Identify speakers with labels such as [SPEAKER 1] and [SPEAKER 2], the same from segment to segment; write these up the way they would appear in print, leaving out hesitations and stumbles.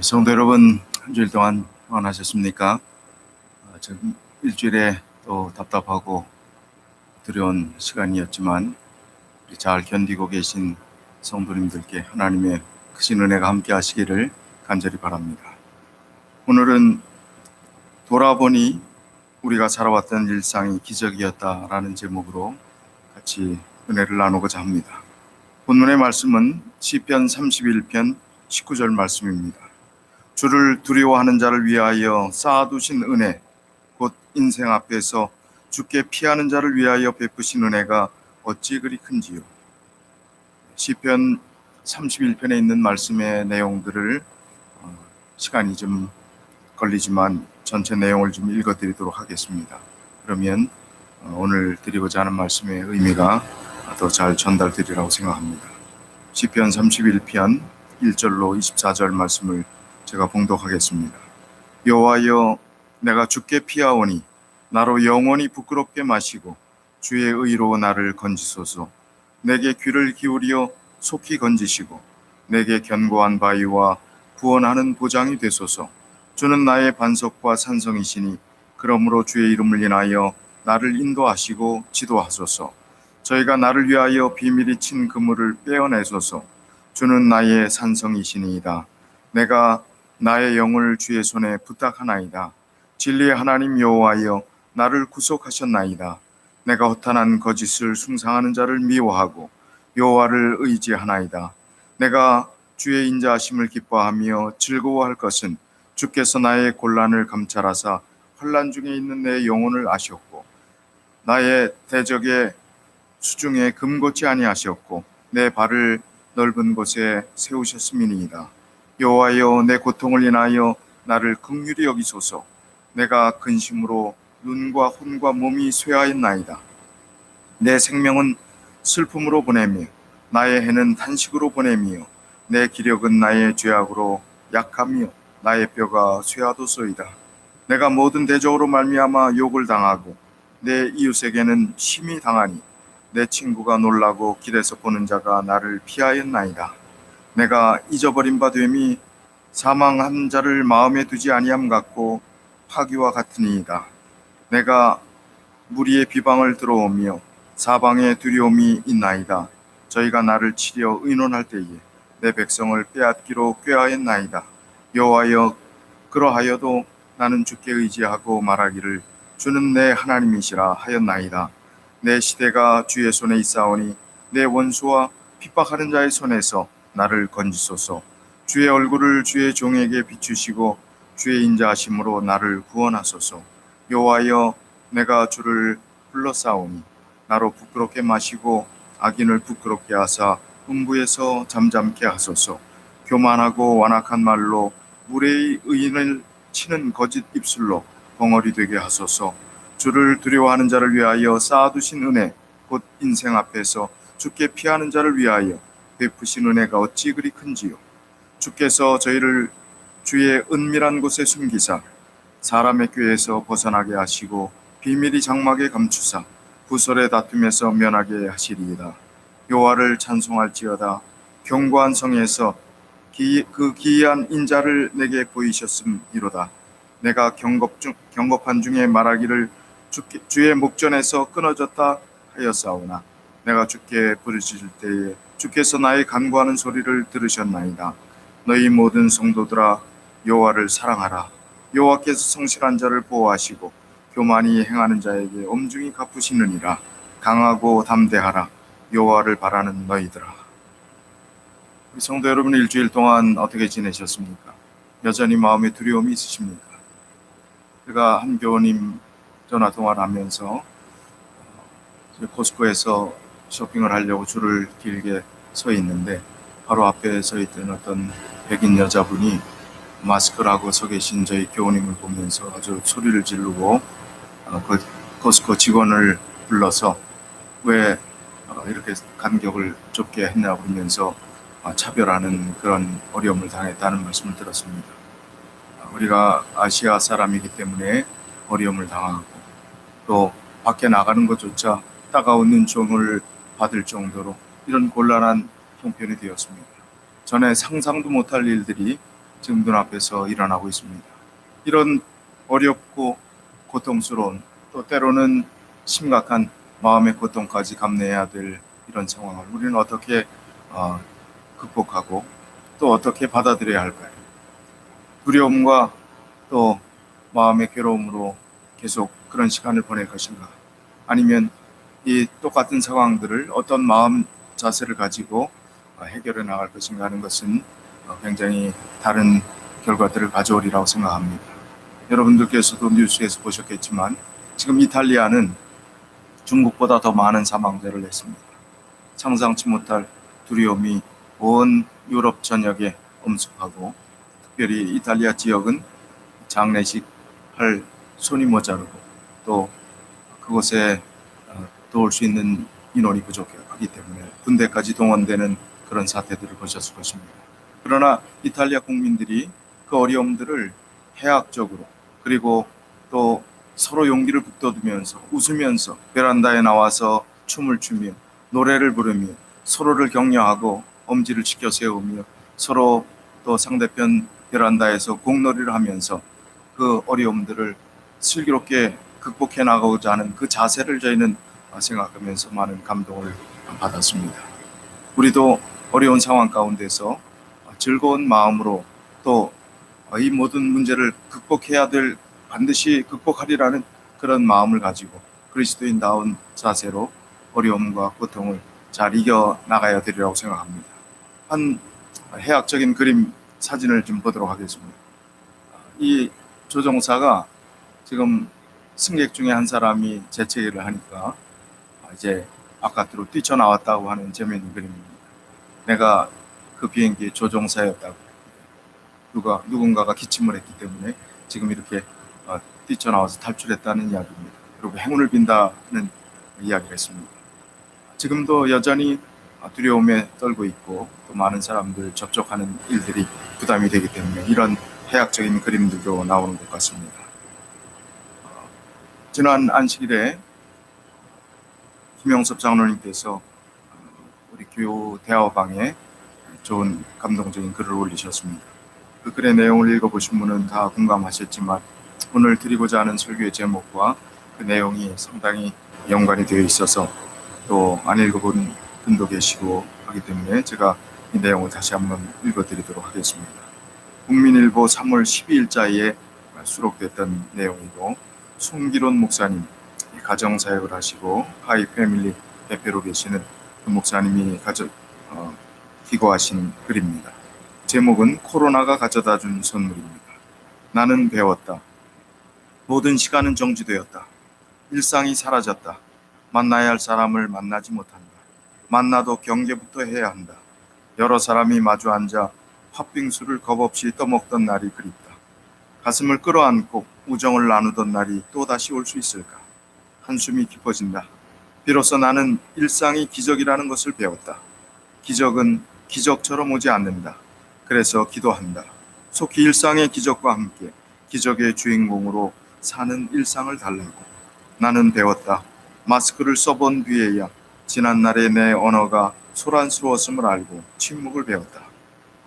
[SPEAKER 1] 성도 여러분, 한 주일 동안 평안하셨습니까? 지금 일주일에 또 답답하고 두려운 시간이었지만 잘 견디고 계신 성도님들께 하나님의 크신 은혜가 함께 하시기를 간절히 바랍니다. 오늘은 돌아보니 우리가 살아왔던 일상이 기적이었다라는 제목으로 같이 은혜를 나누고자 합니다. 본문의 말씀은 시편 31편 19절 말씀입니다. 주를 두려워하는 자를 위하여 쌓아두신 은혜, 곧 인생 앞에서 주께 피하는 자를 위하여 베푸신 은혜가 어찌 그리 큰지요. 시편 31편에 있는 말씀의 내용들을 시간이 좀 걸리지만 전체 내용을 좀 읽어드리도록 하겠습니다. 그러면 오늘 드리고자 하는 말씀의 의미가 더 잘 전달되리라고 생각합니다. 시편 31편 1절로 24절 말씀을 제가 봉독하겠습니다. 여호와여, 내가 주께 피하오니 나로 영원히 부끄럽게 마시고 주의 의로 나를 건지소서. 내게 귀를 기울여 속히 건지시고 내게 견고한 바위와 구원하는 보장이 되소서. 주는 나의 반석과 산성이시니 그러므로 주의 이름을 인하여 나를 인도하시고 지도하소서. 저희가 나를 위하여 비밀히 친 그물을 빼어내소서. 주는 나의 산성이시니이다. 내가 나의 영을 주의 손에 부탁하나이다. 진리의 하나님 여호와여, 나를 구속하셨나이다. 내가 허탄한 거짓을 숭상하는 자를 미워하고 여호와를 의지하나이다. 내가 주의 인자하심을 기뻐하며 즐거워할 것은 주께서 나의 곤란을 감찰하사 환난 중에 있는 내 영혼을 아셨고 나의 대적의 수중에 금고치 아니하셨고 내 발을 넓은 곳에 세우셨음이니이다. 여호와여, 내 고통을 인하여 나를 긍휼히 여기소서. 내가 근심으로 눈과 혼과 몸이 쇠하였나이다. 내 생명은 슬픔으로 보내며 나의 해는 탄식으로 보내며 내 기력은 나의 죄악으로 약하며 나의 뼈가 쇠하도소이다. 내가 모든 대적으로 말미암아 욕을 당하고 내 이웃에게는 심히 당하니 내 친구가 놀라고 길에서 보는 자가 나를 피하였나이다. 내가 잊어버린 바 됨이 사망한 자를 마음에 두지 아니함 같고 파기와 같으니이다. 내가 무리의 비방을 들어오며 사방에 두려움이 있나이다. 저희가 나를 치려 의논할 때에 내 백성을 빼앗기로 꾀하였나이다. 여호와여, 그러하여도 나는 주께 의지하고 말하기를 주는 내 하나님이시라 하였나이다. 내 시대가 주의 손에 있사오니 내 원수와 핍박하는 자의 손에서 나를 건지소서. 주의 얼굴을 주의 종에게 비추시고 주의 인자하심으로 나를 구원하소서. 여호와여, 내가 주를 불러싸오니 나로 부끄럽게 마시고 악인을 부끄럽게 하사 음부에서 잠잠케 하소서. 교만하고 완악한 말로 무례히 의인을 치는 거짓 입술로 벙어리 되게 하소서. 주를 두려워하는 자를 위하여 쌓아두신 은혜, 곧 인생 앞에서 주께 피하는 자를 위하여 베푸신 은혜가 어찌 그리 큰지요. 주께서 저희를 주의 은밀한 곳에 숨기사 사람의 꾀에서 벗어나게 하시고 비밀이 장막에 감추사 구설의 다툼에서 면하게 하시리이다. 여호와를 찬송할지어다. 견고한 성에서 그 기이한 인자를 내게 보이셨음이로다. 내가 경겁한 중에 말하기를 주의 목전에서 끊어졌다 하였사오나 내가 주께 부르짖을 때에 주께서 나의 간구하는 소리를 들으셨나이다. 너희 모든 성도들아, 여호와를 사랑하라. 여호와께서 성실한 자를 보호하시고 교만히 행하는 자에게 엄중히 갚으시느니라. 강하고 담대하라. 여호와를 바라는 너희들아. 우리 성도 여러분, 일주일 동안 어떻게 지내셨습니까? 여전히 마음에 두려움이 있으십니까? 제가 한 교우님 전화 통화를 하면서 코스코에서 쇼핑을 하려고 줄을 길게 서 있는데 바로 앞에 서 있던 어떤 백인 여자분이 마스크를 하고 서 계신 저희 교우님을 보면서 아주 소리를 지르고 그 코스코 직원을 불러서 왜 이렇게 간격을 좁게 했냐고 하면서 차별하는 그런 어려움을 당했다는 말씀을 들었습니다. 우리가 아시아 사람이기 때문에 어려움을 당하고 또 밖에 나가는 것조차 따가운 눈총을 받을 정도로 이런 곤란한 형편이 되었습니다. 전에 상상도 못할 일들이 지금 눈앞에서 일어나고 있습니다. 이런 어렵고 고통스러운, 또 때로는 심각한 마음의 고통까지 감내해야 될 이런 상황을 우리는 어떻게 어, 극복하고 또 어떻게 받아들여야 할까요? 두려움과 또 마음의 괴로움으로 계속 그런 시간을 보낼 것인가? 아니면 이 똑같은 상황들을 어떤 마음 자세를 가지고 해결해 나갈 것인가 하는 것은 굉장히 다른 결과들을 가져오리라고 생각합니다. 여러분들께서도 뉴스에서 보셨겠지만 지금 이탈리아는 중국보다 더 많은 사망자를 냈습니다. 상상치 못할 두려움이 온 유럽 전역에 엄습하고, 특별히 이탈리아 지역은 장례식 할 손이 모자르고 또 그곳에 도울 수 있는 인원이 부족하기 때문에 군대까지 동원되는 그런 사태들을 보셨을 것입니다. 그러나 이탈리아 국민들이 그 어려움들을 해학적으로, 그리고 또 서로 용기를 북돋우면서 웃으면서 베란다에 나와서 춤을 추며 노래를 부르며 서로를 격려하고 엄지를 지켜 세우며 서로 또 상대편 베란다에서 공놀이를 하면서 그 어려움들을 슬기롭게 극복해 나가고자 하는 그 자세를 저희는 생각하면서 많은 감동을 받았습니다. 우리도 어려운 상황 가운데서 즐거운 마음으로 또 이 모든 문제를 극복해야 될, 반드시 극복하리라는 그런 마음을 가지고 그리스도인다운 자세로 어려움과 고통을 잘 이겨 나가야 되리라고 생각합니다. 한 해학적인 그림 사진을 좀 보도록 하겠습니다. 이 조종사가 지금 승객 중에 한 사람이 재채기를 하니까 이제 바깥으로 뛰쳐나왔다고 하는 재미있는 그림입니다. 내가 그 비행기의 조종사였다고, 누군가가 기침을 했기 때문에 지금 이렇게 뛰쳐나와서 탈출했다는 이야기입니다. 그리고 행운을 빈다는 이야기를 했습니다. 지금도 여전히 두려움에 떨고 있고 또 많은 사람들 접촉하는 일들이 부담이 되기 때문에 이런 해학적인 그림들도 나오는 것 같습니다. 지난 안식일에 김영섭 장로님께서 우리 교우 대화방에 좋은 감동적인 글을 올리셨습니다. 그 글의 내용을 읽어보신 분은 다 공감하셨지만 오늘 드리고자 하는 설교의 제목과 그 내용이 상당히 연관이 되어 있어서 또 안 읽어본 분도 계시고 하기 때문에 제가 이 내용을 다시 한번 읽어드리도록 하겠습니다. 국민일보 3월 12일자에 수록됐던 내용이고, 송기론 목사님, 가정사역을 하시고 하이 패밀리 대표로 계시는 그 목사님이 기고하신 글입니다. 제목은 코로나가 가져다준 선물입니다. 나는 배웠다. 모든 시간은 정지되었다. 일상이 사라졌다. 만나야 할 사람을 만나지 못한다. 만나도 경계부터 해야 한다. 여러 사람이 마주 앉아 팥빙수를 겁없이 떠먹던 날이 그립다. 가슴을 끌어안고 우정을 나누던 날이 또다시 올 수 있을까? 한숨이 깊어진다. 비로소 나는 일상이 기적이라는 것을 배웠다. 기적은 기적처럼 오지 않는다. 그래서 기도한다. 속히 일상의 기적과 함께 기적의 주인공으로 사는 일상을 달라고. 나는 배웠다. 마스크를 써본 뒤에야 지난날의 내 언어가 소란스러웠음을 알고 침묵을 배웠다.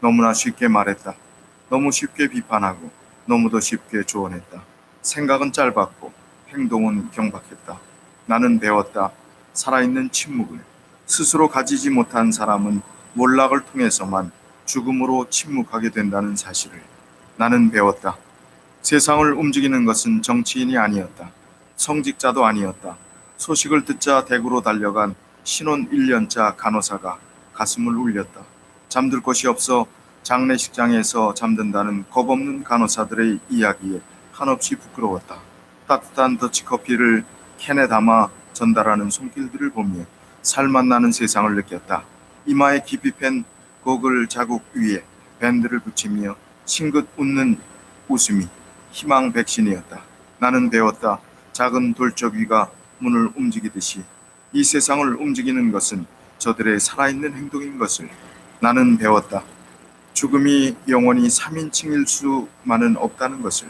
[SPEAKER 1] 너무나 쉽게 말했다. 너무 쉽게 비판하고 너무도 쉽게 조언했다. 생각은 짧았고 행동은 경박했다. 나는 배웠다. 살아있는 침묵을. 스스로 가지지 못한 사람은 몰락을 통해서만 죽음으로 침묵하게 된다는 사실을. 나는 배웠다. 세상을 움직이는 것은 정치인이 아니었다. 성직자도 아니었다. 소식을 듣자 대구로 달려간 신혼 1년차 간호사가 가슴을 울렸다. 잠들 곳이 없어 장례식장에서 잠든다는 겁없는 간호사들의 이야기에 한없이 부끄러웠다. 따뜻한 더치커피를 캔에 담아 전달하는 손길들을 보며 살맛 나는 세상을 느꼈다. 이마에 깊이 팬 고글 자국 위에 밴드를 붙이며 싱긋 웃는 웃음이 희망 백신이었다. 나는 배웠다. 작은 돌적 위가 문을 움직이듯이 이 세상을 움직이는 것은 저들의 살아있는 행동인 것을. 나는 배웠다. 죽음이 영원히 3인칭일 수만은 없다는 것을.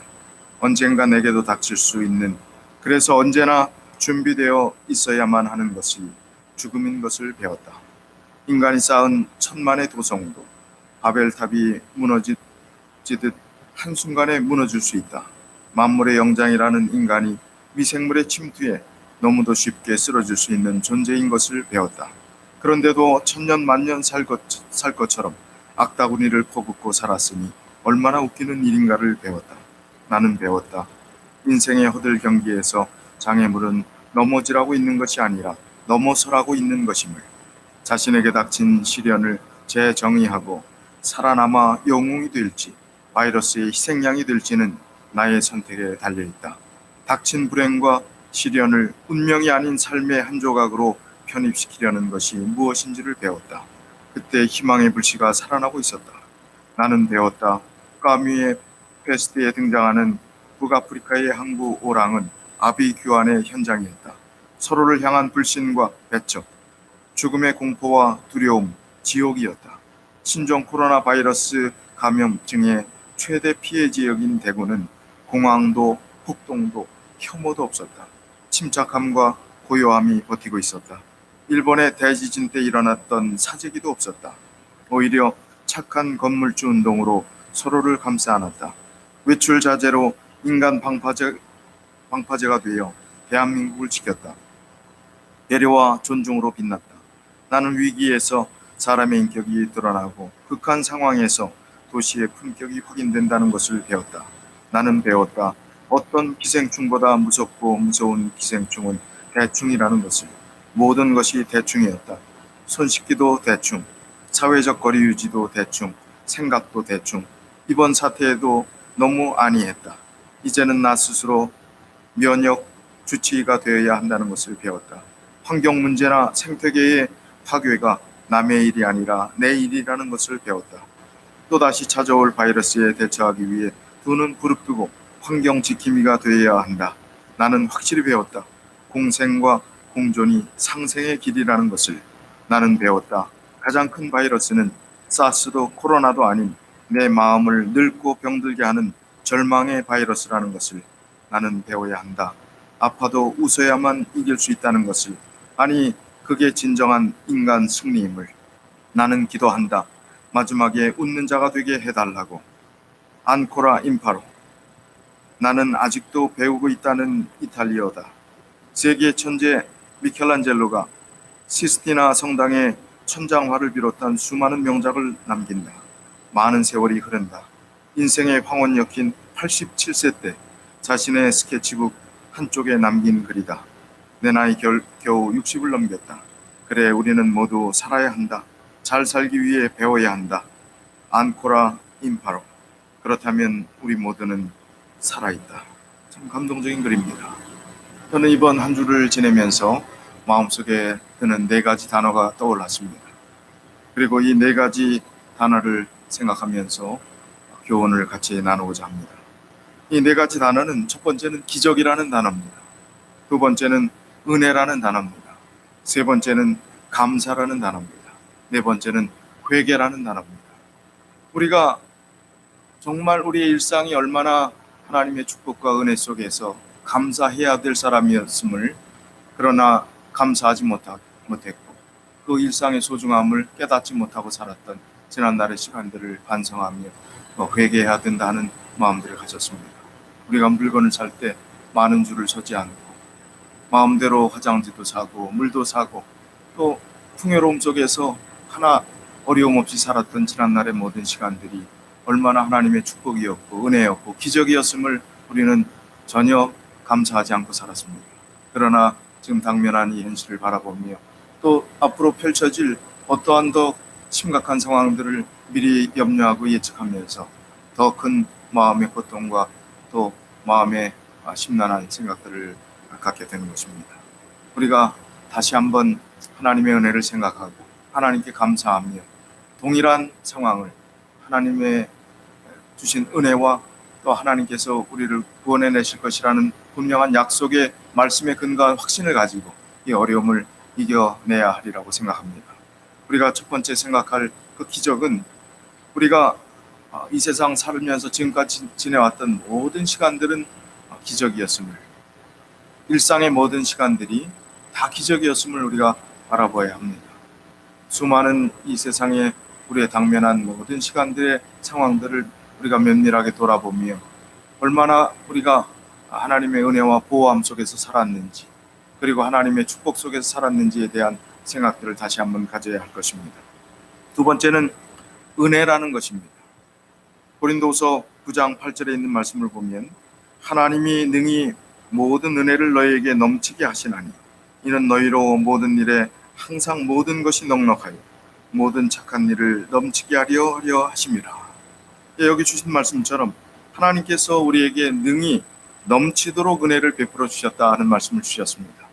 [SPEAKER 1] 언젠가 내게도 닥칠 수 있는, 그래서 언제나 준비되어 있어야만 하는 것이 죽음인 것을 배웠다. 인간이 쌓은 천만의 도성도 바벨탑이 무너진 찌듯 한순간에 무너질 수 있다. 만물의 영장이라는 인간이 미생물의 침투에 너무도 쉽게 쓰러질 수 있는 존재인 것을 배웠다. 그런데도 천년 만년 살 것처럼 악다구니를 퍼붓고 살았으니 얼마나 웃기는 일인가를 배웠다. 나는 배웠다. 인생의 허들 경기에서 장애물은 넘어지라고 있는 것이 아니라 넘어서라고 있는 것임을, 자신에게 닥친 시련을 재정의하고 살아남아 영웅이 될지 바이러스의 희생양이 될지는 나의 선택에 달려있다. 닥친 불행과 시련을 운명이 아닌 삶의 한 조각으로 편입시키려는 것이 무엇인지를 배웠다. 그때 희망의 불씨가 살아나고 있었다. 나는 배웠다. 까뮈의 페스트에 등장하는 북아프리카의 항구 오랑은 아비 규환의 현장이었다. 서로를 향한 불신과 배척, 죽음의 공포와 두려움, 지옥이었다. 신종 코로나 바이러스 감염증의 최대 피해 지역인 대구는 공항도 폭동도 혐오도 없었다. 침착함과 고요함이 버티고 있었다. 일본의 대지진 때 일어났던 사재기도 없었다. 오히려 착한 건물주 운동으로 서로를 감싸 안았다. 외출 자제로 인간 방파제가 되어 대한민국을 지켰다. 배려와 존중으로 빛났다. 나는 위기에서 사람의 인격이 드러나고 극한 상황에서 도시의 품격이 확인된다는 것을 배웠다. 나는 배웠다. 어떤 기생충보다 무섭고 무서운 기생충은 대충이라는 것을. 모든 것이 대충이었다. 손 씻기도 대충, 사회적 거리 유지도 대충, 생각도 대충. 이번 사태에도 너무 안이했다. 이제는 나 스스로 면역 주치의가 되어야 한다는 것을 배웠다. 환경 문제나 생태계의 파괴가 남의 일이 아니라 내 일이라는 것을 배웠다. 또다시 찾아올 바이러스에 대처하기 위해 두 눈 부릅뜨고 환경 지킴이가 되어야 한다. 나는 확실히 배웠다. 공생과 공존이 상생의 길이라는 것을. 나는 배웠다. 가장 큰 바이러스는 사스도 코로나도 아닌 내 마음을 늙고 병들게 하는 절망의 바이러스라는 것을. 나는 배워야 한다. 아파도 웃어야만 이길 수 있다는 것을. 아니, 그게 진정한 인간 승리임을. 나는 기도한다. 마지막에 웃는 자가 되게 해달라고. 안코라 임파로. 나는 아직도 배우고 있다는 이탈리어다. 세계 천재 미켈란젤로가 시스티나 성당의 천장화를 비롯한 수많은 명작을 남긴다. 많은 세월이 흐른다. 인생의 황혼 엮인 87세 때 자신의 스케치북 한쪽에 남긴 글이다. 내 나이 겨우 60을 넘겼다. 그래, 우리는 모두 살아야 한다. 잘 살기 위해 배워야 한다. 안코라 임파로. 그렇다면 우리 모두는 살아있다. 참 감동적인 글입니다. 저는 이번 한 주를 지내면서 마음속에 드는 네 가지 단어가 떠올랐습니다. 그리고 이 네 가지 단어를 생각하면서 교훈을 같이 나누고자 합니다. 이 네 가지 단어는 첫 번째는 기적이라는 단어입니다. 두 번째는 은혜라는 단어입니다. 세 번째는 감사라는 단어입니다. 네 번째는 회개라는 단어입니다. 우리가 정말 우리의 일상이 얼마나 하나님의 축복과 은혜 속에서 감사해야 될 사람이었음을, 그러나 감사하지 못했고 그 일상의 소중함을 깨닫지 못하고 살았던 지난날의 시간들을 반성하며 회개해야 된다는 마음들을 가졌습니다. 우리가 물건을 살 때 많은 줄을 서지 않고 마음대로 화장지도 사고 물도 사고 또 풍요로움 속에서 하나 어려움 없이 살았던 지난날의 모든 시간들이 얼마나 하나님의 축복이었고 은혜였고 기적이었음을 우리는 전혀 감사하지 않고 살았습니다. 그러나 지금 당면한 이 현실을 바라보며 또 앞으로 펼쳐질 어떠한 더 심각한 상황들을 미리 염려하고 예측하면서 더 큰 마음의 고통과 또 마음의 심란한 생각들을 갖게 되는 것입니다. 우리가 다시 한번 하나님의 은혜를 생각하고 하나님께 감사하며 동일한 상황을 하나님의 주신 은혜와 또 하나님께서 우리를 구원해내실 것이라는 분명한 약속의 말씀에 근거한 확신을 가지고 이 어려움을 이겨내야 하리라고 생각합니다. 우리가 첫 번째 생각할 그 기적은 우리가 이 세상 살면서 지금까지 지내왔던 모든 시간들은 기적이었음을, 일상의 모든 시간들이 다 기적이었음을 우리가 바라봐야 합니다. 수많은 이 세상에 우리의 당면한 모든 시간들의 상황들을 우리가 면밀하게 돌아보며 얼마나 우리가 하나님의 은혜와 보호함 속에서 살았는지, 그리고 하나님의 축복 속에서 살았는지에 대한 생각들을 다시 한번 가져야 할 것입니다. 두 번째는 은혜라는 것입니다. 고린도서 9장 8절에 있는 말씀을 보면 하나님이 능히 모든 은혜를 너희에게 넘치게 하시나니 이는 너희로 모든 일에 항상 모든 것이 넉넉하여 모든 착한 일을 넘치게 하려 하심이라. 여기 주신 말씀처럼 하나님께서 우리에게 능히 넘치도록 은혜를 베풀어 주셨다 하는 말씀을 주셨습니다.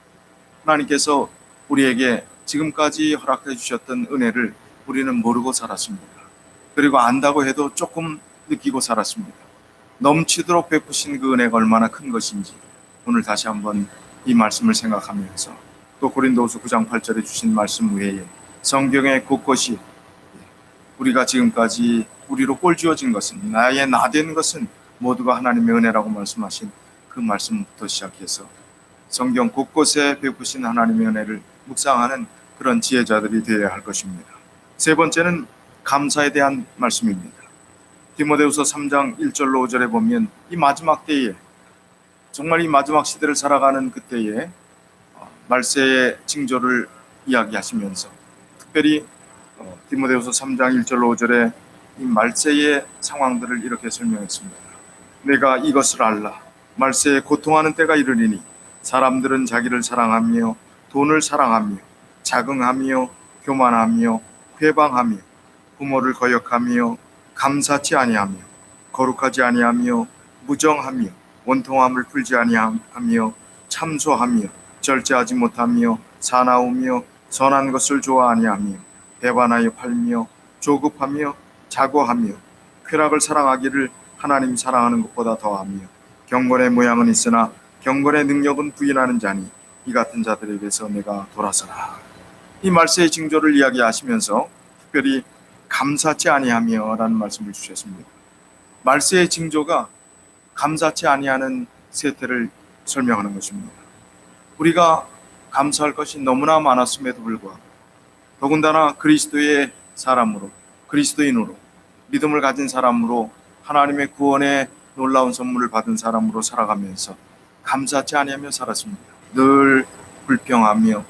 [SPEAKER 1] 하나님께서 우리에게 지금까지 허락해 주셨던 은혜를 우리는 모르고 살았습니다. 그리고 안다고 해도 조금 느끼고 살았습니다. 넘치도록 베푸신 그 은혜가 얼마나 큰 것인지 오늘 다시 한번 이 말씀을 생각하면서, 또 고린도후서 9장 8절에 주신 말씀 외에 성경의 곳곳이 우리가 지금까지 우리로 꼴쥐어진 것은, 나의 나된 것은 모두가 하나님의 은혜라고 말씀하신 그 말씀부터 시작해서 성경 곳곳에 베푸신 하나님의 은혜를 묵상하는 그런 지혜자들이 되어야 할 것입니다. 세 번째는 감사에 대한 말씀입니다. 디모데후서 3장 1절로 5절에 보면 이 마지막 때에, 정말 이 마지막 시대를 살아가는 그때에 말세의 징조를 이야기하시면서 특별히 디모데후서 3장 1절로 5절에 이 말세의 상황들을 이렇게 설명했습니다. 내가 이것을 알라. 말세에 고통하는 때가 이르리니 사람들은 자기를 사랑하며 돈을 사랑하며 자긍하며 교만하며 회방하며 부모를 거역하며 감사치 아니하며 거룩하지 아니하며 무정하며 원통함을 풀지 아니하며 참소하며 절제하지 못하며 사나우며 선한 것을 좋아 아니하며 배반하여 팔며 조급하며 자고하며 쾌락을 사랑하기를 하나님 사랑하는 것보다 더하며 경건의 모양은 있으나 경건의 능력은 부인하는 자니 이 같은 자들에게서 내가 돌아서라. 이 말세의 징조를 이야기하시면서 특별히 감사치 아니하며 라는 말씀을 주셨습니다. 말세의 징조가 감사치 아니하는 세태를 설명하는 것입니다. 우리가 감사할 것이 너무나 많았음에도 불구하고, 더군다나 그리스도의 사람으로, 그리스도인으로, 믿음을 가진 사람으로, 하나님의 구원의 놀라운 선물을 받은 사람으로 살아가면서 감사치 아니하며 살았습니다. 늘 불평하며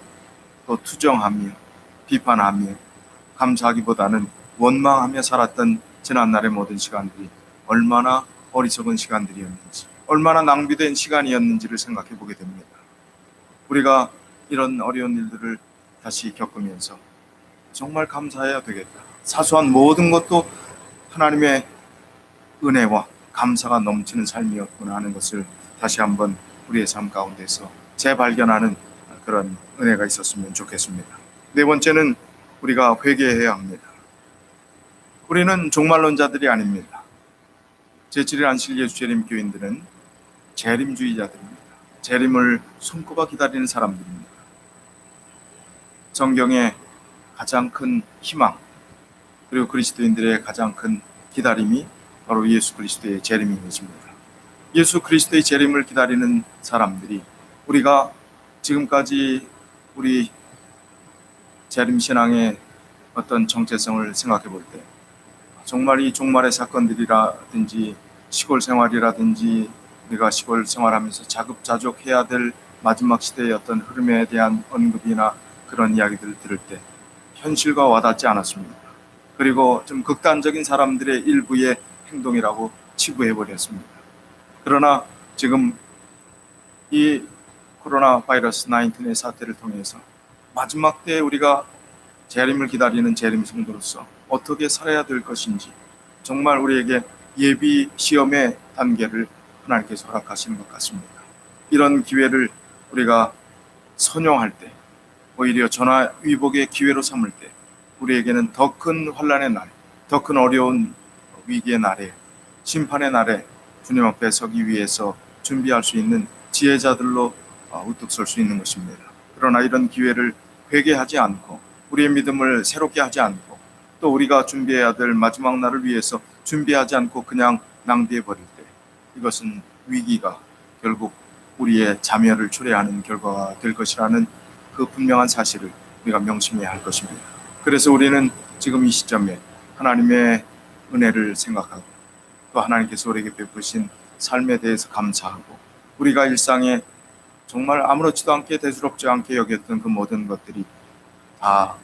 [SPEAKER 1] 또 투정하며 비판하며 감사하기보다는 원망하며 살았던 지난날의 모든 시간들이 얼마나 어리석은 시간들이었는지, 얼마나 낭비된 시간이었는지를 생각해 보게 됩니다. 우리가 이런 어려운 일들을 다시 겪으면서 정말 감사해야 되겠다. 사소한 모든 것도 하나님의 은혜와 감사가 넘치는 삶이었구나 하는 것을 다시 한번 우리의 삶 가운데서 재발견하는 그런 은혜가 있었으면 좋겠습니다. 네 번째는 우리가 회개해야 합니다. 우리는 종말론자들이 아닙니다. 제7일 안식 예수 재림 교인들은 재림주의자들입니다. 재림을 손꼽아 기다리는 사람들입니다. 성경의 가장 큰 희망, 그리고 그리스도인들의 가장 큰 기다림이 바로 예수 그리스도의 재림인 것입니다. 예수 그리스도의 재림을 기다리는 사람들이, 우리가 지금까지 우리 재림신앙의 어떤 정체성을 생각해 볼 때 정말 이 종말의 사건들이라든지 시골 생활이라든지 우리가 시골 생활하면서 자급자족해야 될 마지막 시대의 어떤 흐름에 대한 언급이나 그런 이야기들을 들을 때 현실과 와닿지 않았습니다. 그리고 좀 극단적인 사람들의 일부의 행동이라고 치부해버렸습니다. 그러나 지금 이 코로나 바이러스 19의 사태를 통해서 마지막 때에 우리가 재림을 기다리는 재림 성도로서 어떻게 살아야 될 것인지, 정말 우리에게 예비 시험의 단계를 하나님께서 허락하시는 것 같습니다. 이런 기회를 우리가 선용할 때, 오히려 전화위복의 기회로 삼을 때 우리에게는 더 큰 환난의 날, 더 큰 어려운 위기의 날에, 심판의 날에 주님 앞에 서기 위해서 준비할 수 있는 지혜자들로 우뚝 설 수 있는 것입니다. 그러나 이런 기회를 회개하지 않고 우리의 믿음을 새롭게 하지 않고 또 우리가 준비해야 될 마지막 날을 위해서 준비하지 않고 그냥 낭비해 버릴 때, 이것은 위기가 결국 우리의 자멸을 초래하는 결과가 될 것이라는 그 분명한 사실을 우리가 명심해야 할 것입니다. 그래서 우리는 지금 이 시점에 하나님의 은혜를 생각하고 또 하나님께서 우리에게 베푸신 삶에 대해서 감사하고, 우리가 일상에 정말 아무렇지도 않게 대수롭지 않게 여겼던 그 모든 것들이 다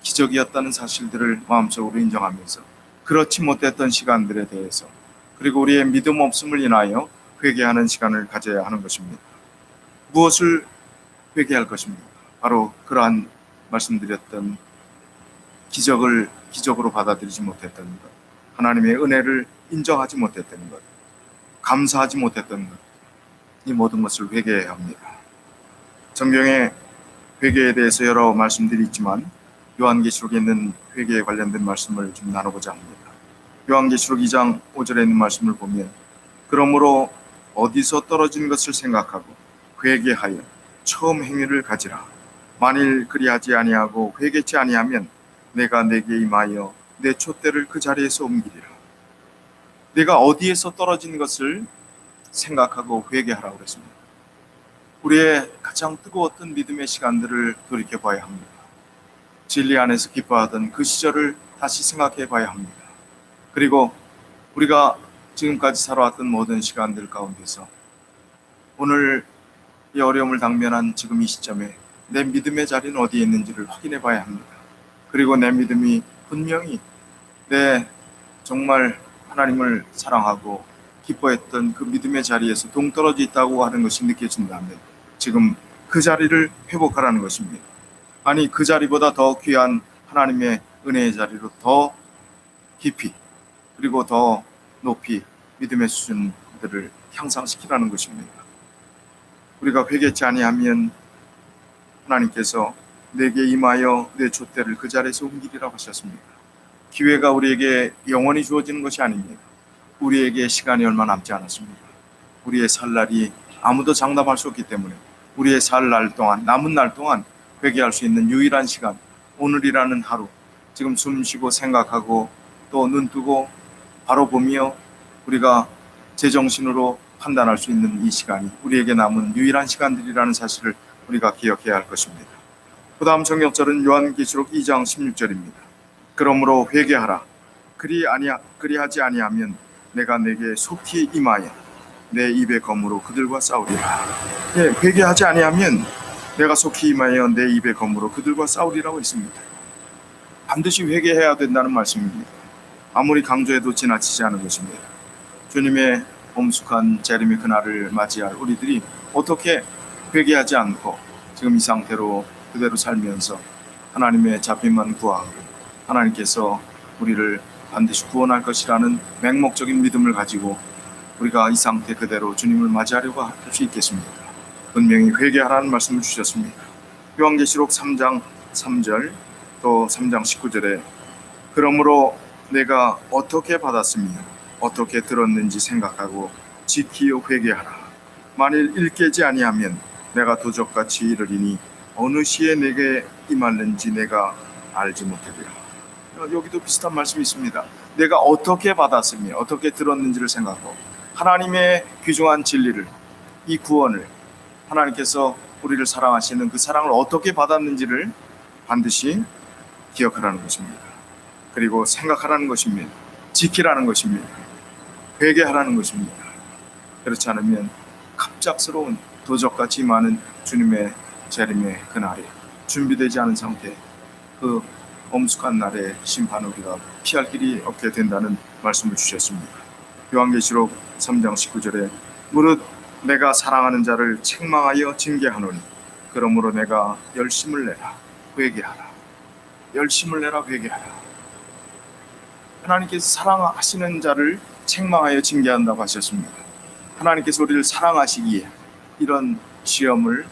[SPEAKER 1] 기적이었다는 사실들을 마음속으로 인정하면서 그렇지 못했던 시간들에 대해서, 그리고 우리의 믿음 없음을 인하여 회개하는 시간을 가져야 하는 것입니다. 무엇을 회개할 것입니까? 바로 그러한 말씀드렸던 기적을 기적으로 받아들이지 못했던 것, 하나님의 은혜를 인정하지 못했던 것, 감사하지 못했던 것, 이 모든 것을 회개해야 합니다. 성경에 회개에 대해서 여러 말씀들이 있지만 요한계시록에 있는 회개에 관련된 말씀을 좀 나눠보자 합니다. 요한계시록 2장 5절에 있는 말씀을 보면, 그러므로 어디서 떨어진 것을 생각하고 회개하여 처음 행위를 가지라. 만일 그리하지 아니하고 회개치 아니하면 내가 내게 임하여 내 촛대를 그 자리에서 옮기리라. 내가 어디에서 떨어진 것을 생각하고 회개하라고 그랬습니다. 우리의 가장 뜨거웠던 믿음의 시간들을 돌이켜 봐야 합니다. 진리 안에서 기뻐하던 그 시절을 다시 생각해 봐야 합니다. 그리고 우리가 지금까지 살아왔던 모든 시간들 가운데서 오늘 이 어려움을 당면한 지금 이 시점에 내 믿음의 자리는 어디에 있는지를 확인해 봐야 합니다. 그리고 내 믿음이 분명히 내 정말 하나님을 사랑하고 기뻐했던 그 믿음의 자리에서 동떨어져 있다고 하는 것이 느껴진다면 지금 그 자리를 회복하라는 것입니다. 아니, 그 자리보다 더 귀한 하나님의 은혜의 자리로 더 깊이 그리고 더 높이 믿음의 수준들을 향상시키라는 것입니다. 우리가 회개치 아니하면 하나님께서 내게 임하여 내 촛대를 그 자리에서 옮기리라고 하셨습니다. 기회가 우리에게 영원히 주어지는 것이 아닙니다. 우리에게 시간이 얼마 남지 않았습니다. 우리의 살 날이 아무도 장담할 수 없기 때문에 우리의 살 날 동안, 남은 날 동안 회개할 수 있는 유일한 시간, 오늘이라는 하루, 지금 숨 쉬고 생각하고 또 눈 뜨고 바로 보며 우리가 제정신으로 판단할 수 있는 이 시간이 우리에게 남은 유일한 시간들이라는 사실을 우리가 기억해야 할 것입니다. 그 다음 성경절은 요한계시록 2장 16절입니다. 그러므로 회개하라. 그리하지 아니하면 내가 내게 속히 임하여 내 입의 검으로 그들과 싸우리라. 회개하지 아니하면 내가 속히 임하여 내 입의 검으로 그들과 싸우리라고 했습니다. 반드시 회개해야 된다는 말씀입니다. 아무리 강조해도 지나치지 않은 것입니다. 주님의 엄숙한 재림의 그날을 맞이할 우리들이 어떻게 회개하지 않고 지금 이 상태로 그대로 살면서 하나님의 잡힘만 구하고 하나님께서 우리를 반드시 구원할 것이라는 맹목적인 믿음을 가지고 우리가 이 상태 그대로 주님을 맞이하려고 할 수 있겠습니까? 분명히 회개하라는 말씀을 주셨습니다. 요한계시록 3장 3절 또 3장 19절에 그러므로 내가 어떻게 받았으며 어떻게 들었는지 생각하고 지키어 회개하라. 만일 일깨지 아니하면 내가 도적같이 이르리니 어느 시에 내게 임할는지 내가 알지 못하리라. 여기도 비슷한 말씀이 있습니다. 내가 어떻게 받았으며 어떻게 들었는지를 생각하고 하나님의 귀중한 진리를, 이 구원을, 하나님께서 우리를 사랑하시는 그 사랑을 어떻게 받았는지를 반드시 기억하라는 것입니다. 그리고 생각하라는 것입니다. 지키라는 것입니다. 회개하라는 것입니다. 그렇지 않으면 갑작스러운 도적같이 많은 주님의 재림의 그날에 준비되지 않은 상태, 그 엄숙한 날의 심판을 우리가 피할 길이 없게 된다는 말씀을 주셨습니다. 요한계시록 3장 19절에 무릇 내가 사랑하는 자를 책망하여 징계하노니 그러므로 내가 열심을 내라 회개하라. 열심을 내라 회개하라. 하나님께서 사랑하시는 자를 책망하여 징계한다고 하셨습니다. 하나님께서 우리를 사랑하시기에 이런 시험을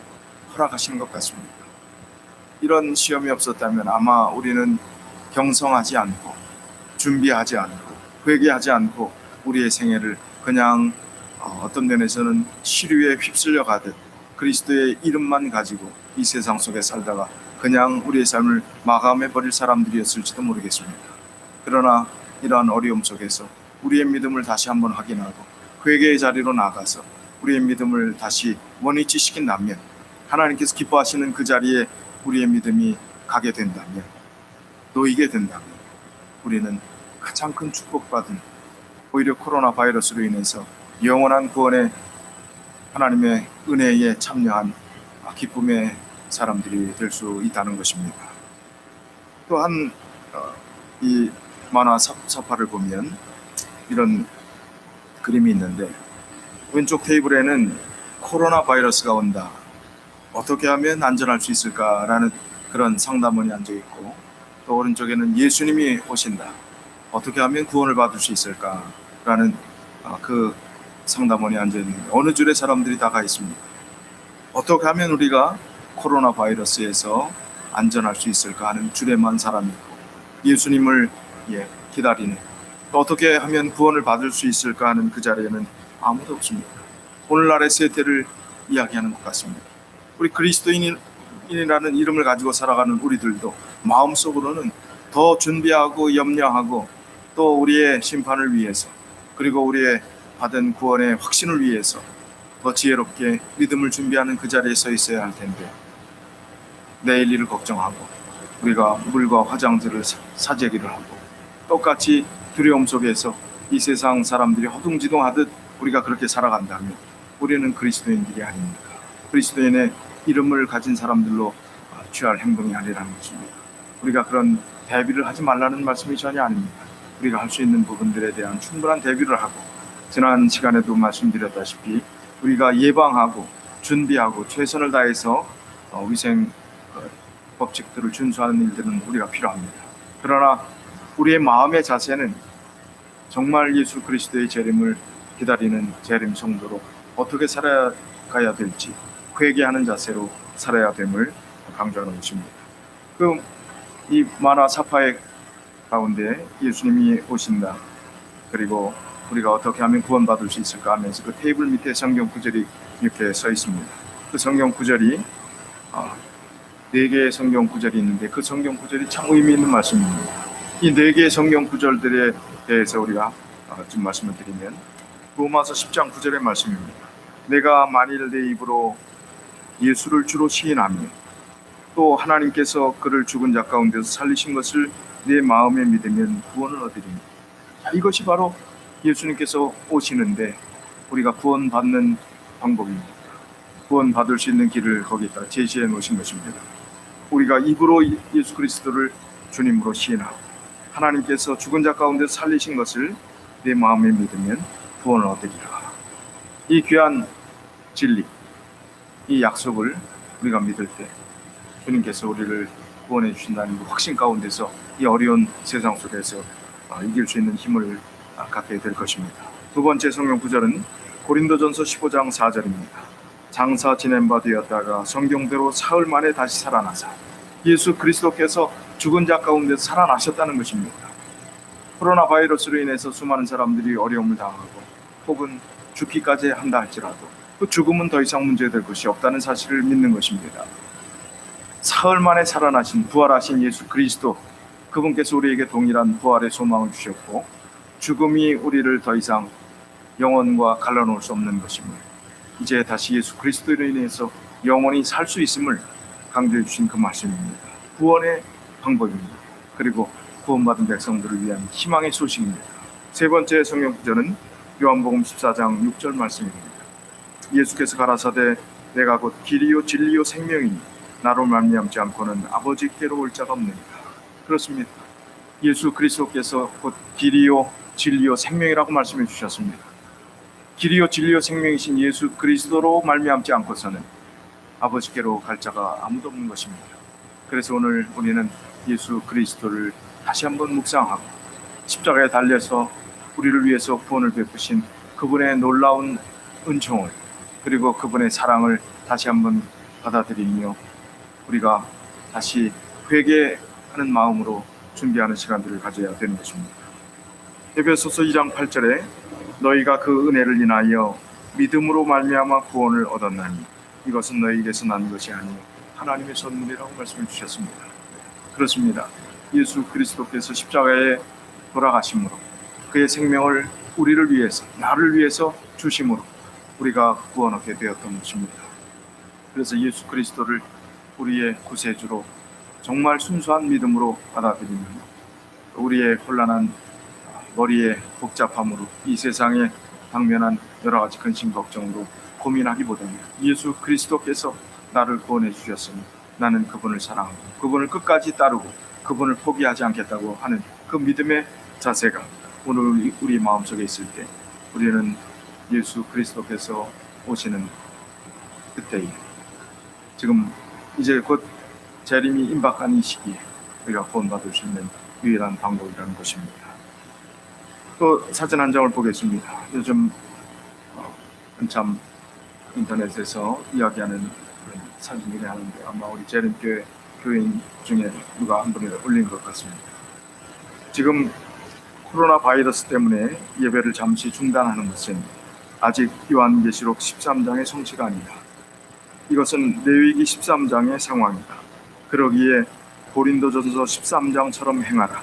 [SPEAKER 1] 허락하시는 것 같습니다. 이런 시험이 없었다면 아마 우리는 경성하지 않고 준비하지 않고 회개하지 않고 우리의 생애를 그냥 어떤 면에서는 시류에 휩쓸려 가듯 그리스도의 이름만 가지고 이 세상 속에 살다가 그냥 우리의 삶을 마감해버릴 사람들이었을지도 모르겠습니다. 그러나 이러한 어려움 속에서 우리의 믿음을 다시 한번 확인하고 회개의 자리로 나가서 우리의 믿음을 다시 원위치시킨다면, 하나님께서 기뻐하시는 그 자리에 우리의 믿음이 가게 된다면, 놓이게 된다면 우리는 가장 큰 축복받은 오히려 코로나 바이러스로 인해서 영원한 구원의 하나님의 은혜에 참여한 기쁨의 사람들이 될 수 있다는 것입니다. 또한 이 만화 사파를 보면 이런 그림이 있는데, 왼쪽 테이블에는 코로나 바이러스가 온다, 어떻게 하면 안전할 수 있을까라는 그런 상담원이 앉아 있고, 또 오른쪽에는 예수님이 오신다, 어떻게 하면 구원을 받을 수 있을까라는 그 상담원이 앉아 있는데, 어느 줄에 사람들이 다 가 있습니다. 어떻게 하면 우리가 코로나 바이러스에서 안전할 수 있을까 하는 줄에만 사람이 있고, 예수님을 기다리는, 또 어떻게 하면 구원을 받을 수 있을까 하는 그 자리에는 아무도 없습니다. 오늘날의 세태를 이야기하는 것 같습니다. 우리 그리스도인이라는 이름을 가지고 살아가는 우리들도 마음속으로는 더 준비하고 염려하고, 또 우리의 심판을 위해서, 그리고 우리의 받은 구원의 확신을 위해서 더 지혜롭게 믿음을 준비하는 그 자리에 서 있어야 할 텐데, 내일 일을 걱정하고 우리가 물과 화장들을 사재기를 하고 똑같이 두려움 속에서 이 세상 사람들이 허둥지둥하듯 우리가 그렇게 살아간다면 우리는 그리스도인들이 아닙니까? 그리스도인의 이름을 가진 사람들로 취할 행동이 아니라는 것입니다. 우리가 그런 대비를 하지 말라는 말씀이 전혀 아닙니다. 우리가 할 수 있는 부분들에 대한 충분한 대비를 하고, 지난 시간에도 말씀드렸다시피 우리가 예방하고 준비하고 최선을 다해서 위생 법칙들을 준수하는 일들은 우리가 필요합니다. 그러나 우리의 마음의 자세는 정말 예수 그리스도의 재림을 기다리는 재림 성도로 어떻게 살아가야 될지 회개하는 자세로 살아야 됨을 강조하는 것입니다. 이 만화 사파의 가운데 예수님이 오신다, 그리고 우리가 어떻게 하면 구원받을 수 있을까 하면서 그 테이블 밑에 성경 구절이 이렇게 써 있습니다. 그 성경 구절이 4개의 성경 구절이 있는데, 그 성경 구절이 참 의미 있는 말씀입니다. 이 4개의 성경 구절들에 대해서 우리가 좀 말씀을 드리면, 로마서 10장 9절의 말씀입니다. 내가 만일 내 입으로 예수를 주로 시인하며 또 하나님께서 그를 죽은 자 가운데서 살리신 것을 내 마음에 믿으면 구원을 얻으리니. 이것이 바로 예수님께서 오시는데 우리가 구원받는 방법입니다. 구원받을 수 있는 길을 거기다 제시해 놓으신 것입니다. 우리가 입으로 예수 그리스도를 주님으로 시인하고 하나님께서 죽은 자 가운데 살리신 것을 내 마음에 믿으면 구원을 얻으리라. 이 귀한 진리, 이 약속을 우리가 믿을 때 주님께서 우리를 구원해 주신다는 그 확신 가운데서 이 어려운 세상 속에서 이길 수 있는 힘을 갖게 될 것입니다. 두 번째 성경 구절은 고린도전서 15장 4절입니다. 장사 지낸 바 되었다가 성경대로 사흘 만에 다시 살아나사. 예수 그리스도께서 죽은 자 가운데 살아나셨다는 것입니다. 코로나 바이러스로 인해서 수많은 사람들이 어려움을 당하고 혹은 죽기까지 한다 할지라도 그 죽음은 더 이상 문제될 것이 없다는 사실을 믿는 것입니다. 사흘 만에 살아나신 부활하신 예수 그리스도, 그분께서 우리에게 동일한 부활의 소망을 주셨고 죽음이 우리를 더 이상 영원과 갈라놓을 수 없는 것입니다. 이제 다시 예수 그리스도로 인해서 영원히 살 수 있음을 강조해 주신 그 말씀입니다. 구원의 방법입니다. 그리고 구원받은 백성들을 위한 희망의 소식입니다. 세 번째 성경 구절은 요한복음 14장 6절 말씀입니다. 예수께서 가라사대 내가 곧 길이요 진리요 생명이니 나로 말미암지 않고는 아버지께로 올 자가 없느니라. 그렇습니다. 예수 그리스도께서 곧 길이요 진리요 생명이라고 말씀해 주셨습니다. 길이요 진리요 생명이신 예수 그리스도로 말미암지 않고서는 아버지께로 갈 자가 아무도 없는 것입니다. 그래서 오늘 우리는 예수 그리스도를 다시 한번 묵상하고 십자가에 달려서 우리를 위해서 구원을 베푸신 그분의 놀라운 은총을, 그리고 그분의 사랑을 다시 한번 받아들이며 우리가 다시 회개하는 마음으로 준비하는 시간들을 가져야 되는 것입니다. 에베소서 2장 8절에 너희가 그 은혜를 인하여 믿음으로 말미암아 구원을 얻었나니 이것은 너희에게서 난 것이 아니요 하나님의 선물이라고 말씀해 주셨습니다. 그렇습니다. 예수 그리스도께서 십자가에 돌아가심으로 그의 생명을 우리를 위해서, 나를 위해서 주심으로 우리가 구원 얻게 되었던 것입니다. 그래서 예수 그리스도를 우리의 구세주로 정말 순수한 믿음으로 받아들이면 우리의 혼란한 머리의 복잡함으로 이 세상에 당면한 여러 가지 근심 걱정으로 고민하기보다는 예수 그리스도께서 나를 구원해 주셨으니 나는 그분을 사랑하고 그분을 끝까지 따르고 그분을 포기하지 않겠다고 하는 그 믿음의 자세가 오늘 우리 마음속에 있을 때 우리는 예수 그리스도께서 오시는 그때에 지금 이제 곧 재림이 임박한 이 시기에 우리가 구원받을 수 있는 유일한 방법이라는 것입니다. 또 사진 한 장을 보겠습니다. 요즘 한참 인터넷에서 이야기하는 그런 사진들이 하는데 아마 우리 재림교회 교인 중에 누가 한 분이 올린 것 같습니다. 지금 코로나 바이러스 때문에 예배를 잠시 중단하는 것은 아직 요한계시록 13장의 성취가 아니다. 이것은 레위기 13장의 상황이다. 그러기에 고린도전서 13장처럼 행하라.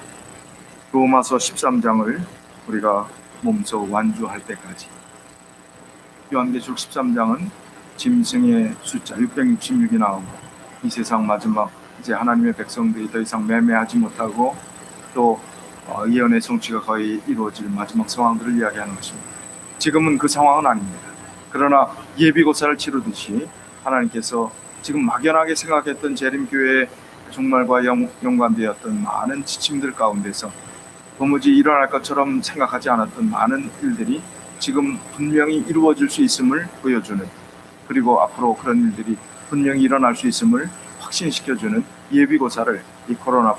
[SPEAKER 1] 로마서 13장을 우리가 몸소 완주할 때까지. 요한계시록 13장은 짐승의 숫자 666이 나오고 이 세상 마지막 이제 하나님의 백성들이 더 이상 매매하지 못하고 또 예언의 성취가 거의 이루어질 마지막 상황들을 이야기하는 것입니다. 지금은 그 상황은 아닙니다. 그러나 예비고사를 치르듯이 하나님께서 지금 막연하게 생각했던 재림교회의 종말과 연관되었던 많은 지침들 가운데서 도무지 일어날 것처럼 생각하지 않았던 많은 일들이 지금 분명히 이루어질 수 있음을 보여주는, 그리고 앞으로 그런 일들이 분명히 일어날 수 있음을 확신시켜주는 예비고사를 이 코로나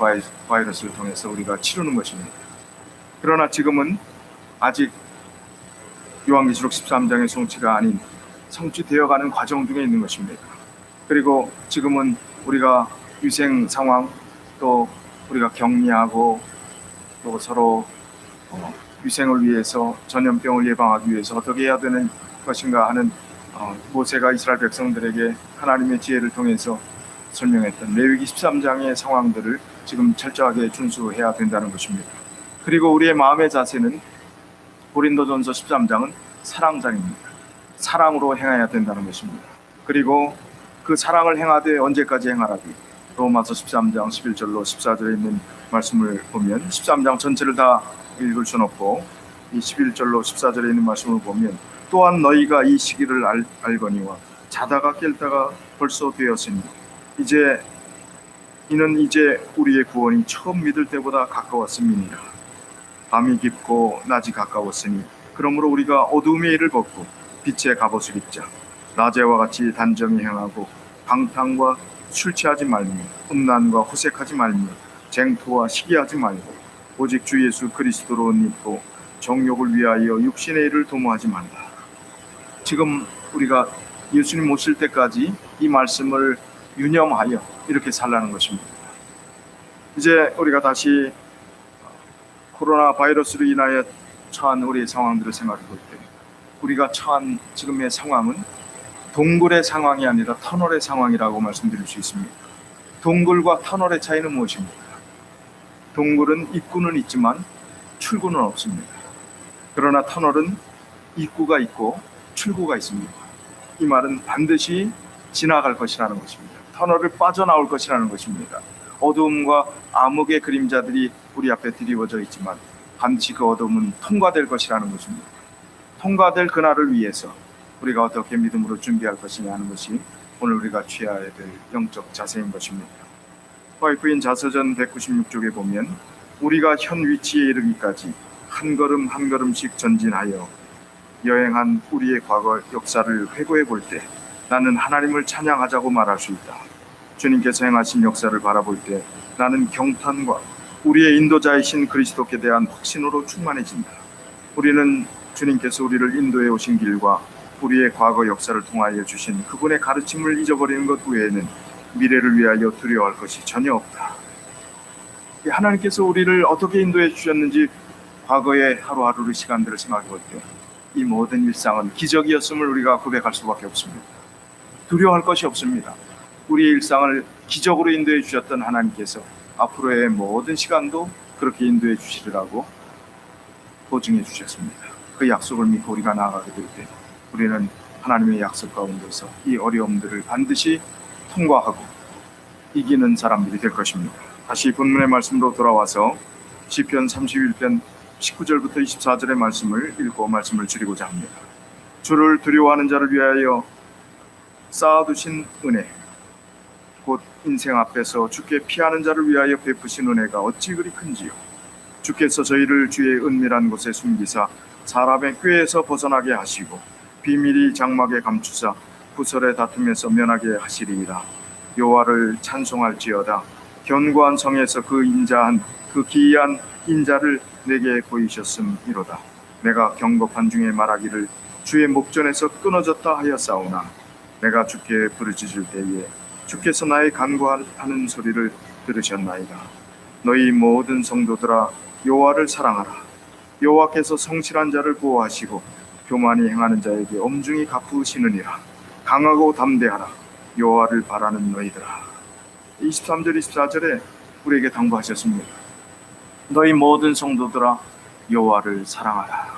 [SPEAKER 1] 바이러스를 통해서 우리가 치르는 것입니다. 그러나 지금은 아직 요한계시록 13장의 성취가 아닌 성취되어가는 과정 중에 있는 것입니다. 그리고 지금은 우리가 위생 상황, 또 우리가 격리하고 또 서로 위생을 위해서, 전염병을 예방하기 위해서 어떻게 해야 되는 것인가 하는 모세가 이스라엘 백성들에게 하나님의 지혜를 통해서 설명했던 레위기 13장의 상황들을 지금 철저하게 준수해야 된다는 것입니다. 그리고 우리의 마음의 자세는 고린도전서 13장은 사랑장입니다. 사랑으로 행해야 된다는 것입니다. 그리고 그 사랑을 행하되 언제까지 행하라고 로마서 13장 11절로 14절에 있는 말씀을 보면, 13장 전체를 다 읽을 수는 없고 이 11절로 14절에 있는 말씀을 보면, 또한 너희가 이 시기를 알거니와 자다가 깰다가 벌써 되었으니 이는 이제 우리의 구원이 처음 믿을 때보다 가까웠음이니라. 밤이 깊고 낮이 가까웠으니 그러므로 우리가 어두움의 일을 벗고 빛의 갑옷을 입자. 낮에와 같이 단정히 행하고 방탕과 술 취하지 말며 음란과 호색하지 말며 쟁토와 시기하지 말고 오직 주 예수 그리스도로 옷 입고 정욕을 위하여 육신의 일을 도모하지 말라. 지금 우리가 예수님 오실 때까지 이 말씀을 유념하여 이렇게 살라는 것입니다. 이제 우리가 다시 코로나 바이러스로 인하여 처한 우리의 상황들을 생각해 볼 때, 우리가 처한 지금의 상황은 동굴의 상황이 아니라 터널의 상황이라고 말씀드릴 수 있습니다. 동굴과 터널의 차이는 무엇입니까? 동굴은 입구는 있지만 출구는 없습니다. 그러나 터널은 입구가 있고 출구가 있습니다. 이 말은 반드시 지나갈 것이라는 것입니다. 터널을 빠져나올 것이라는 것입니다. 어두움과 암흑의 그림자들이 우리 앞에 드리워져 있지만 반드시 그 어둠은 통과될 것이라는 것입니다. 통과될 그날을 위해서 우리가 어떻게 믿음으로 준비할 것이냐 하는 것이 오늘 우리가 취해야 될 영적 자세인 것입니다. 와이프인 자서전 196쪽에 보면, 우리가 현 위치에 이르기까지 한 걸음 한 걸음씩 전진하여 여행한 우리의 과거 역사를 회고해 볼 때 나는 하나님을 찬양하자고 말할 수 있다. 주님께서 행하신 역사를 바라볼 때 나는 경탄과 우리의 인도자이신 그리스도께 대한 확신으로 충만해진다. 우리는 주님께서 우리를 인도해 오신 길과 우리의 과거 역사를 통하여 주신 그분의 가르침을 잊어버리는 것 외에는 미래를 위하여 두려워할 것이 전혀 없다. 하나님께서 우리를 어떻게 인도해 주셨는지 과거의 하루하루의 시간들을 생각해 볼 때 이 모든 일상은 기적이었음을 우리가 고백할 수밖에 없습니다. 두려워할 것이 없습니다. 우리의 일상을 기적으로 인도해 주셨던 하나님께서 앞으로의 모든 시간도 그렇게 인도해 주시리라고 보증해 주셨습니다. 그 약속을 믿고 우리가 나아가게 될 때 우리는 하나님의 약속 가운데서 이 어려움들을 반드시 통과하고 이기는 사람들이 될 것입니다. 다시 본문의 말씀으로 돌아와서 시편 31편 19절부터 24절의 말씀을 읽고 말씀을 드리고자 합니다. 주를 두려워하는 자를 위하여 쌓아두신 은혜, 곧 인생 앞에서 주께 피하는 자를 위하여 베푸신 은혜가 어찌 그리 큰지요. 주께서 저희를 주의 은밀한 곳에 숨기사 사람의 꾀에서 벗어나게 하시고 비밀이 장막에 감추사 구설의 다툼에서 면하게 하시리이다. 여호와를 찬송할지어다. 견고한 성에서 그 인자한 그 기이한 인자를 내게 보이셨음이로다. 내가 경고한 중에 말하기를 주의 목전에서 끊어졌다 하였사오나 내가 주께 부르짖을 때에 주께서 나의 간구하는 소리를 들으셨나이다. 너희 모든 성도들아 여호와를 사랑하라. 여호와께서 성실한 자를 보호하시고 교만히 행하는 자에게 엄중히 갚으시느니라. 강하고 담대하라. 여호와를 바라는 너희들아. 23절 24절에 우리에게 당부하셨습니다. 너희 모든 성도들아 여호와를 사랑하라.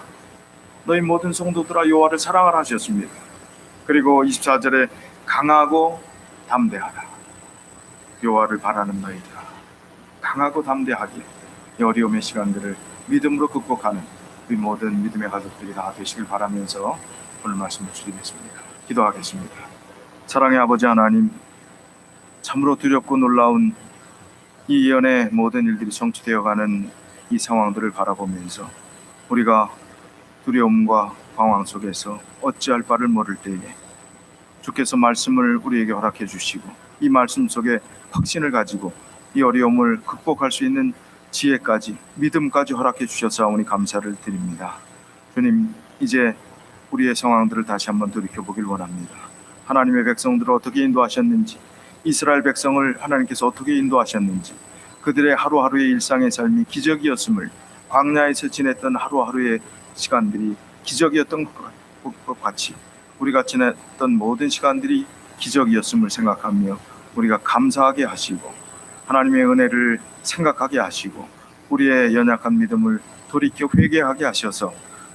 [SPEAKER 1] 너희 모든 성도들아 여호와를 사랑하라 하셨습니다. 그리고 24절에 강하고 담대하라. 여호와를 바라는 너희들아. 강하고 담대하게 이 어려움의 시간들을 믿음으로 극복하는 우리 모든 믿음의 가족들이 다 되시길 바라면서 오늘 말씀을 드리겠습니다. 기도하겠습니다. 사랑의 아버지 하나님, 참으로 두렵고 놀라운 이 예언의 모든 일들이 성취되어가는 이 상황들을 바라보면서 우리가 두려움과 방황 속에서 어찌할 바를 모를 때에 주께서 말씀을 우리에게 허락해 주시고 이 말씀 속에 확신을 가지고 이 어려움을 극복할 수 있는 지혜까지 믿음까지 허락해 주셔서 감사를 드립니다. 주님, 이제 우리의 상황들을 다시 한번 돌이켜보길 원합니다. 하나님의 백성들을 어떻게 인도하셨는지, 이스라엘 백성을 하나님께서 어떻게 인도하셨는지, 그들의 하루하루의 일상의 삶이 기적이었음을, 광야에서 지냈던 하루하루의 시간들이 기적이었던 것 같이 우리가 지냈던 모든 시간들이 기적이었음을 생각하며 우리가 감사하게 하시고 하나님의 은혜를 생각하게 하시고 우리의 연약한 믿음을 돌이켜 회개하게 하셔서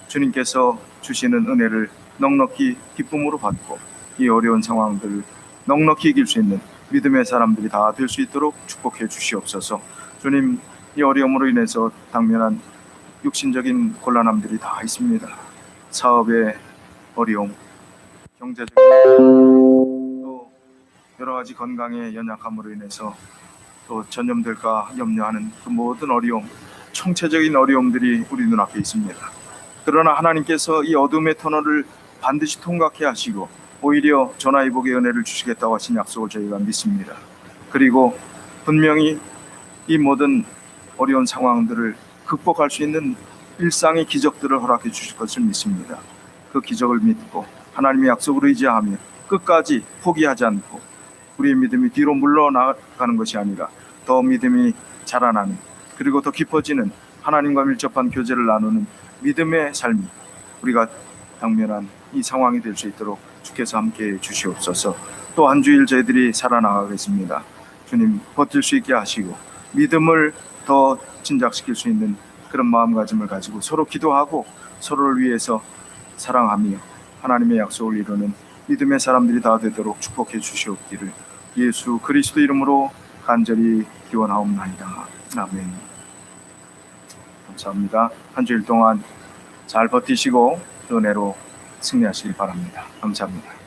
[SPEAKER 1] 주님께서 주시는 은혜를 넉넉히 기쁨으로 받고 이 어려운 상황들을 넉넉히 이길 수 있는 믿음의 사람들이 다 될 수 있도록 축복해 주시옵소서. 주님, 이 어려움으로 인해서 당면한 육신적인 곤란함들이 다 있습니다. 사업의 어려움, 경제적인 또 여러 가지 건강의 연약함으로 인해서 또 전염될까 염려하는 그 모든 어려움, 총체적인 어려움들이 우리 눈앞에 있습니다. 그러나 하나님께서 이 어둠의 터널을 반드시 통과케 하시고 오히려 전화위복의 은혜를 주시겠다고 하신 약속을 저희가 믿습니다. 그리고 분명히 이 모든 어려운 상황들을 극복할 수 있는 일상의 기적들을 허락해 주실 것을 믿습니다. 그 기적을 믿고 하나님의 약속을 의지하며 끝까지 포기하지 않고 우리의 믿음이 뒤로 물러나가는 것이 아니라 더 믿음이 자라나는, 그리고 더 깊어지는 하나님과 밀접한 교제를 나누는 믿음의 삶이 우리가 당면한 이 상황이 될 수 있도록 주께서 함께해 주시옵소서. 또 한 주일 저희들이 살아나가겠습니다. 주님, 버틸 수 있게 하시고 믿음을 더 진작시킬 수 있는 그런 마음가짐을 가지고 서로 기도하고 서로를 위해서 사랑하며 하나님의 약속을 이루는 믿음의 사람들이 다 되도록 축복해 주시옵기를 예수 그리스도 이름으로 간절히 기원하옵나이다. 아멘. 감사합니다. 한 주일 동안 잘 버티시고 은혜로 승리하시길 바랍니다. 감사합니다.